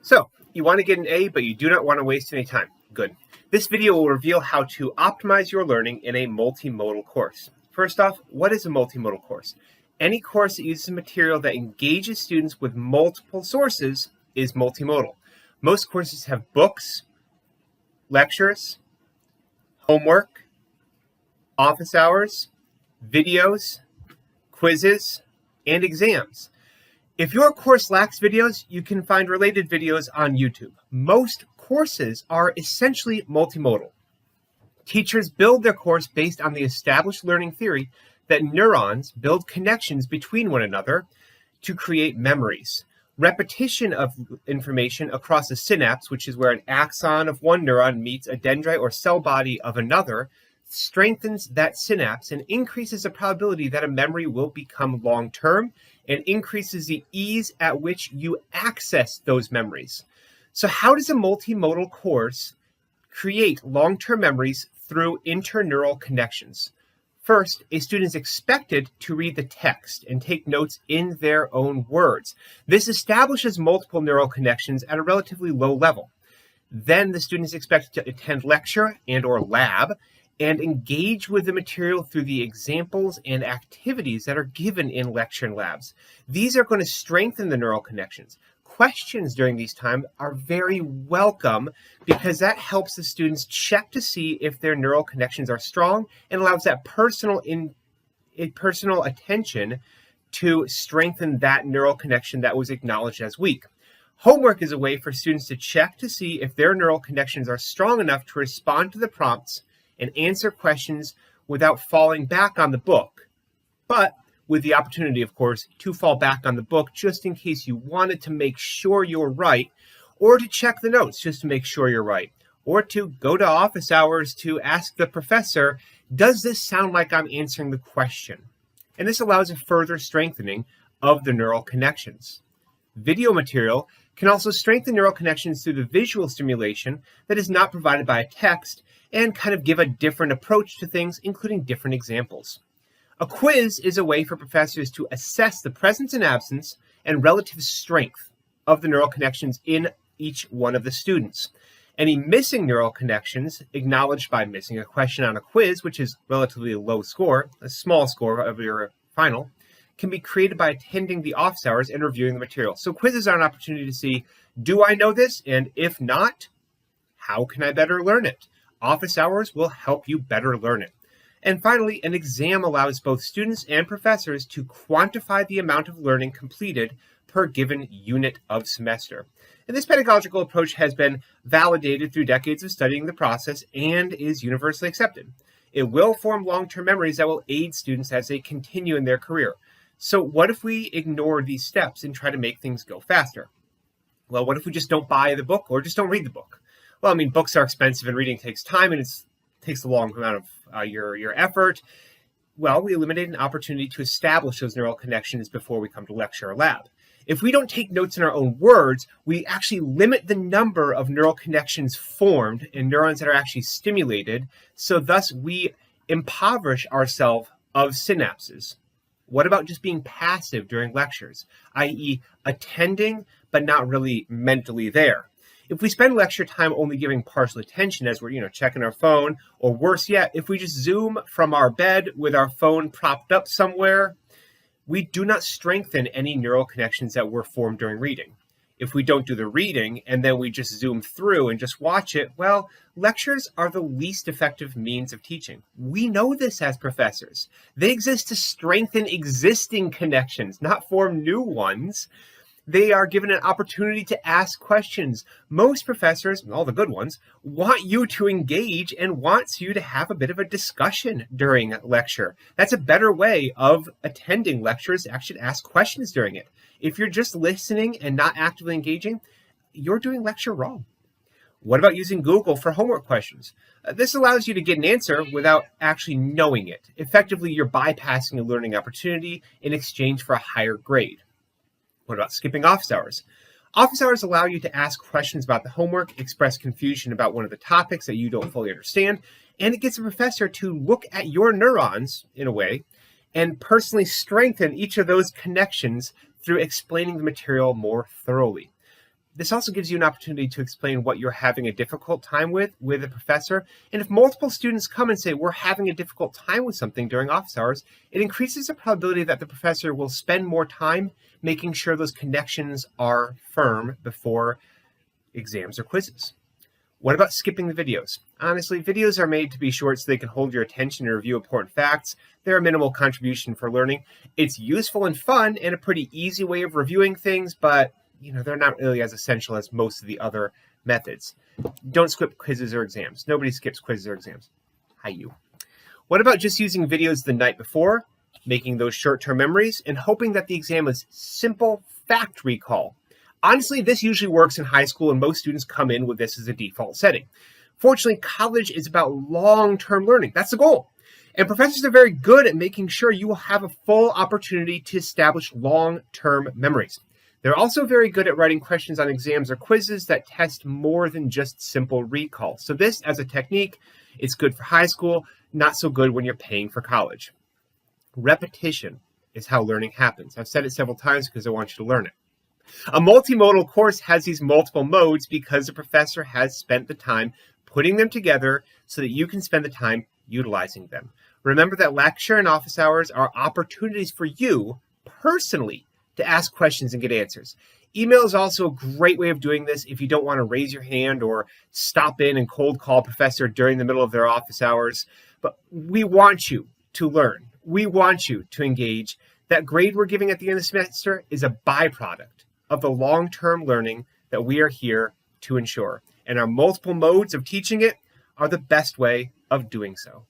So, you want to get an A, but you do not want to waste any time. Good. This video will reveal how to optimize your learning in a multimodal course. First off, what is a multimodal course? Any course that uses material that engages students with multiple sources is multimodal. Most courses have books, lectures, homework, office hours, videos, quizzes, and exams. If your course lacks videos, you can find related videos on YouTube. Most courses are essentially multimodal. Teachers build their course based on the established learning theory that neurons build connections between one another to create memories. Repetition of information across a synapse, which is where an axon of one neuron meets a dendrite or cell body of another, strengthens that synapse and increases the probability that a memory will become long-term and increases the ease at which you access those memories. So how does a multimodal course create long-term memories through interneural connections? First, a student is expected to read the text and take notes in their own words. This establishes multiple neural connections at a relatively low level. Then the student is expected to attend lecture and/or lab and engage with the material through the examples and activities that are given in lecture and labs. These are going to strengthen the neural connections. Questions during these times are very welcome because that helps the students check to see if their neural connections are strong and allows that personal attention to strengthen that neural connection that was acknowledged as weak. Homework is a way for students to check to see if their neural connections are strong enough to respond to the prompts and answer questions without falling back on the book, but with the opportunity, of course, to fall back on the book just in case you wanted to make sure you're right, or to check the notes just to make sure you're right, or to go to office hours to ask the professor, does this sound like I'm answering the question? And this allows a further strengthening of the neural connections. Video material can also strengthen neural connections through the visual stimulation that is not provided by a text and kind of give a different approach to things, including different examples. A quiz is a way for professors to assess the presence and absence and relative strength of the neural connections in each one of the students. Any missing neural connections, acknowledged by missing a question on a quiz, which is relatively a low score, a small score of your final, can be created by attending the office hours and reviewing the material. So quizzes are an opportunity to see, do I know this? And if not, how can I better learn it? Office hours will help you better learn it. And finally, an exam allows both students and professors to quantify the amount of learning completed per given unit of semester. And this pedagogical approach has been validated through decades of studying the process and is universally accepted. It will form long-term memories that will aid students as they continue in their career. So what if we ignore these steps and try to make things go faster? Well, what if we just don't buy the book or just don't read the book? Well, I mean, books are expensive and reading takes time and it takes a long amount of your effort. Well, we eliminate an opportunity to establish those neural connections before we come to lecture or lab. If we don't take notes in our own words, we actually limit the number of neural connections formed and neurons that are actually stimulated. So thus we impoverish ourselves of synapses. What about just being passive during lectures, i.e. attending but not really mentally there? If we spend lecture time only giving partial attention as we're, checking our phone, or worse yet, if we just Zoom from our bed with our phone propped up somewhere, we do not strengthen any neural connections that were formed during reading. If we don't do the reading and then we just Zoom through and just watch it, well, lectures are the least effective means of teaching. We know this as professors. They exist to strengthen existing connections, not form new ones. They are given an opportunity to ask questions. Most professors, all the good ones, want you to engage and wants you to have a bit of a discussion during lecture. That's a better way of attending lectures, actually ask questions during it. If you're just listening and not actively engaging, you're doing lecture wrong. What about using Google for homework questions? This allows you to get an answer without actually knowing it. Effectively, you're bypassing a learning opportunity in exchange for a higher grade. What about skipping office hours? Office hours allow you to ask questions about the homework, express confusion about one of the topics that you don't fully understand, and it gets a professor to look at your neurons, in a way, and personally strengthen each of those connections through explaining the material more thoroughly. This also gives you an opportunity to explain what you're having a difficult time with a professor. And if multiple students come and say, we're having a difficult time with something during office hours, it increases the probability that the professor will spend more time making sure those connections are firm before exams or quizzes. What about skipping the videos? Honestly, videos are made to be short so they can hold your attention and review important facts. They're a minimal contribution for learning. It's useful and fun and a pretty easy way of reviewing things, but they're not really as essential as most of the other methods. Don't skip quizzes or exams. Nobody skips quizzes or exams. Hi, you. What about just using videos the night before, making those short-term memories, and hoping that the exam is simple fact recall? Honestly, this usually works in high school, and most students come in with this as a default setting. Fortunately, college is about long-term learning. That's the goal. And professors are very good at making sure you will have a full opportunity to establish long-term memories. They're also very good at writing questions on exams or quizzes that test more than just simple recall. So this, as a technique, it's good for high school, not so good when you're paying for college. Repetition is how learning happens. I've said it several times because I want you to learn it. A multimodal course has these multiple modes because the professor has spent the time putting them together so that you can spend the time utilizing them. Remember that lecture and office hours are opportunities for you personally to ask questions and get answers. Email is also a great way of doing this if you don't want to raise your hand or stop in and cold call a professor during the middle of their office hours. But we want you to learn. We want you to engage. That grade we're giving at the end of the semester is a byproduct of the long-term learning that we are here to ensure. And our multiple modes of teaching it are the best way of doing so.